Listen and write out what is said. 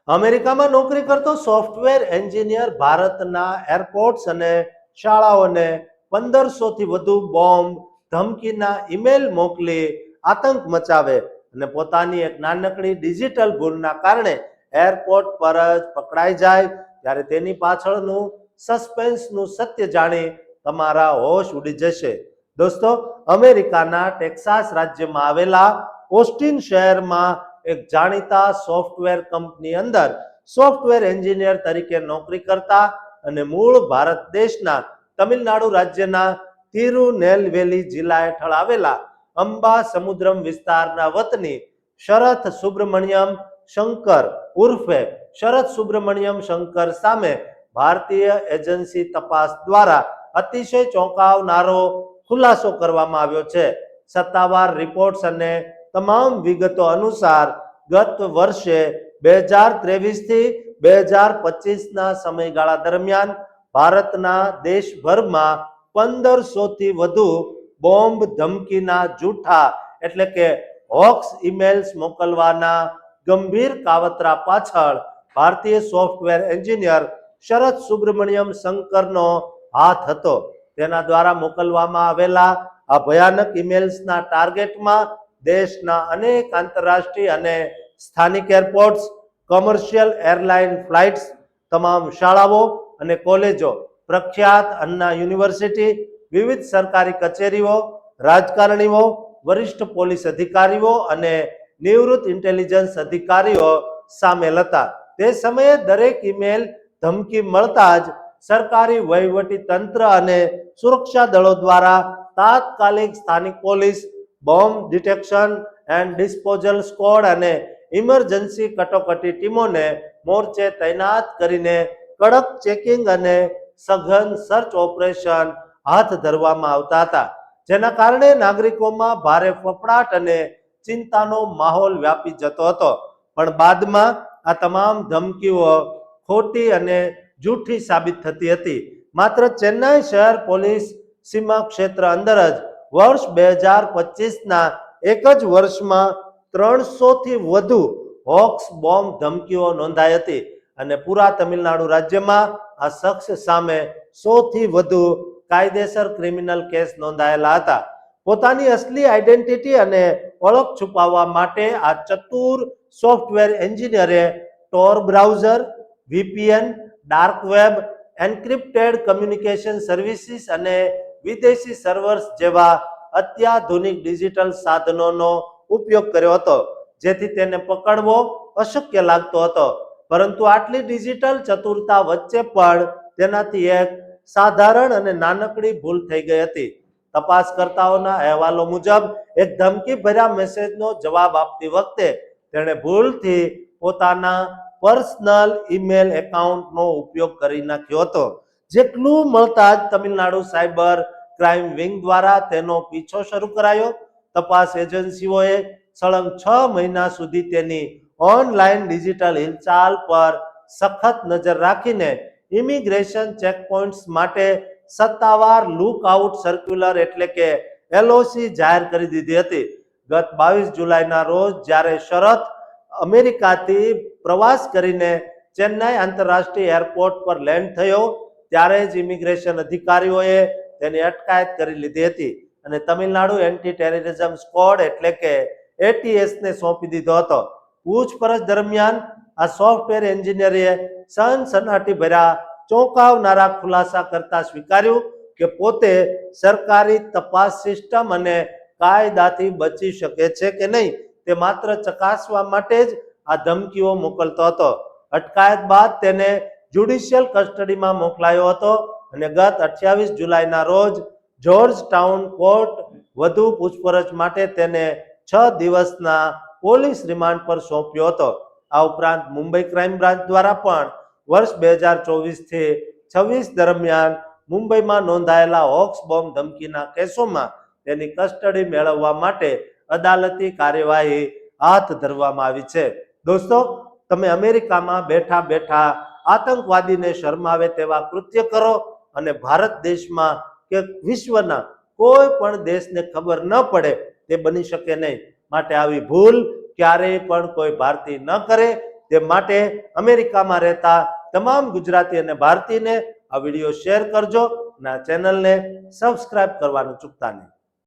અમેરિકામાં નોકરી કરતો સોફ્ટવેર એન્જિનિયર ભારતના એરપોર્ટ્સ અને શાળાઓને 1500 થી વધુ બોમ્બ ધમકીના ઈમેલ મોકલી આતંક મચાવે અને પોતાની એક નાનકડી ડિજિટલ ભૂલના કારણે એરપોર્ટ પર જ પકડાઈ જાય ત્યારે તેની પાછળનું સસ્પેન્સનું સત્ય જાણી તમારા હોશ ઉડી જશે. દોસ્તો, અમેરિકાના ટેક્સાસ રાજ્યમાં આવેલા ઓસ્ટિન શહેરમાં એક જાણીતા સોફ્ટવેર કંપની અંદર સોફ્ટવેર એન્જિનિયર તરીકે નોકરી કરતા અને મૂળ ભારત દેશના તમિલનાડુ રાજ્યના તિરુનેલવેલી જિલ્લા હેઠળ આવેલા અંબા સમુદ્રમ વિસ્તારના વતની શરથ સુબ્રમણ્યમ શંકર ઉર્ફે શરથ સુબ્રમણ્યમ શંકર સામે ભારતીય એજન્સી તપાસ દ્વારા અતિશય ચોંકાવનારો ખુલાસો કરવામાં આવ્યો છે. સત્તાવાર રિપોર્ટ્સ અને તમામ વિગતો અનુસાર ગત વર્ષે 2023 થી 2025ના સમયગાળા દરમિયાન ભારતના દેશભરમાં 1500 થી વધુ બોમ્બ ધમકીના જૂઠા એટલે કે હોક્સ ઈમેલ્સ મોકલવાના ગંભીર કાવતરા પાછળ ભારતીય સોફ્ટવેર એન્જિનિયર શરથ સુબ્રમણ્યમ શંકરનો હાથ હતો. તેના દ્વારા મોકલવામાં આવેલા આ ભયાનક ઈમેલ્સના ટાર્ગેટમાં દેશના અનેક આંતરરાષ્ટ્રીય અને સ્થાનિક એરપોર્ટ્સ, કોમર્શિયલ એરલાઇન ફ્લાઇટ્સ, તમામ શાળાઓ અને કોલેજો, પ્રખ્યાત અન્ના યુનિવર્સિટી, વિવિધ સરકારી કચેરીઓ, રાજકારણીઓ, વરિષ્ઠ પોલીસ અધિકારીઓ અને નિવૃત્ત ઇન્ટેલિજન્સ અધિકારીઓ સામેલ હતા. તે સમયે દરેક ઈમેલ ધમકી મળતા જ સરકારી વહીવટી તંત્ર અને સુરક્ષા દળો દ્વારા તાત્કાલિક સ્થાનિક police, bomb detection and disposal squad અને ઇમરજન્સી કટોકટી ટીમોને મોરચે તૈનાત કરીને કડક ચેકિંગ અને સઘન સર્ચ ઓપરેશન હાથ ધરવામાં આવતા હતા, જેના કારણે નાગરિકોમાં ભારે ફફડાટ અને ચિંતાનો માહોલ વ્યાપી જતો હતો. પણ બાદમાં આ તમામ ધમકીઓ ખોટી અને જૂઠી સાબિત થતી હતી. માત્ર ચેન્નાઈ શહેર પોલીસ સીમા ક્ષેત્ર અંદર જ વર્ષ 2025ના એક જ વર્ષમાં 300 થી વધુ હોક્સ બોમ્બ ધમકીઓ નોંધાઈ હતી અને પૂરા તમિલનાડુ રાજ્યમાં આ શખ્સ સામે 100 થી વધુ કાયદેસર ક્રિમિનલ કેસ નોંધાયેલા હતા. પોતાની અસલી આઈડેન્ટિટી અને ઓળખ છુપાવવા માટે આ ચતુર સોફ્ટવેર એન્જિનિયરે Tor browser, VPN, dark web, encrypted communication services અને વિદેશી સર્વર્સ જેવા અત્યાધુનિક ડિજિટલ સાધનોનો ઉપયોગ કર્યો હતો, જેથી તેને પકડવો અશક્ય લાગતો હતો. પરંતુ આટલી ડિજિટલ ચતુરતા વચ્ચે પણ તેનાથી એક સાધારણ અને નાનકડી ભૂલ થઈ ગઈ હતી. તપાસકર્તાઓના અહેવાલો મુજબ એક ધમકી ભર્યા મેસેજનો જવાબ આપતી વખતે તેણે ભૂલથી પોતાના પર્સનલ ઈમેલ એકાઉન્ટનો ઉપયોગ કરી નાખ્યો હતો. જે ક્લુ મળતા જ તમિલનાડુ સાયબર ક્રાઇમ વિંગ દ્વારા તેનો પીછો શરૂ કરાયો. તપાસ એજન્સીઓએ સળંગ 6 મહિના સુધી તેની ઓનલાઈન ડિજિટલ હિલચાલ પર સખત નજર રાખીને ઇમિગ્રેશન ચેકપોઇન્ટ્સ માટે સત્તાવાર લુકઆઉટ સર્ક્યુલર એટલે કે LOC જાહેર કરી દીધી હતી. ગત 22 જુલાઈના રોજ જ્યારે શરથ અમેરિકાથી પ્રવાસ કરીને ચેન્નાઈ આંતરરાષ્ટ્રીય એરપોર્ટ પર લેન્ડ થયો ત્યારે જ ઇમિગ્રેશન અધિકારીઓએ તેની અટકાયત કરી લીધી હતી અને તમિલનાડુ એન્ટી ટેરરિઝમ સ્ક્વોડ એટલે કે ATS ને સોંપી દીધો હતો. પૂછપરછ દરમિયાન આ સોફ્ટવેર એન્જિનિયરે સનસનાટી ભર્યા ચોંકાવનારા ખુલાસા કરતા સ્વીકાર્યું કે પોતે સરકારી તપાસ સિસ્ટમ અને કાયદાથી બચી શકે છે કે નહીં તે માત્ર ચકાસવા માટે જ આ ધમકીઓ મોકલતો હતો. અટકાયત બાદ તેને જ્યુડિશિયલ કસ્ટડીમાં મોકલાયો હતો અને ગત 28 જુલાઈના રોજ જોર્જ ટાઉન કોર્ટ વધુ પૂછપરછ માટે તેને 6 દિવસના પોલીસ રિમાન્ડ પર સોંપ્યો હતો. આ ઉપરાંત મુંબઈ ક્રાઇમ બ્રાન્ચ દ્વારા પણ વર્ષ 2024 થી 26 દરમિયાન મુંબઈમાં નોંધાયેલા હોક્સ બોમ્બ ધમકીના કેસોમાં તેની કસ્ટડી મેળવવા માટે અદાલતી કાર્યવાહી હાથ ધરવામાં આવી છે. દોસ્તો, તમે અમેરિકામાં બેઠા બેઠા આતંકવાદીને શરમાવે તેવા કૃત્ય કરો અને ભારત દેશમાં કે વિશ્વના કોઈ પણ દેશને ખબર ન પડે તે બની શકે નહીં. માટે આવી ભૂલ ક્યારેય પણ કોઈ ભારતીય ન કરે તે માટે અમેરિકામાં રહેતા તમામ ગુજરાતી અને ભારતીયને આ વિડીયો શેર કરજો અને આ ચેનલને સબસ્ક્રાઇબ કરવાનું ચૂકતા નહીં.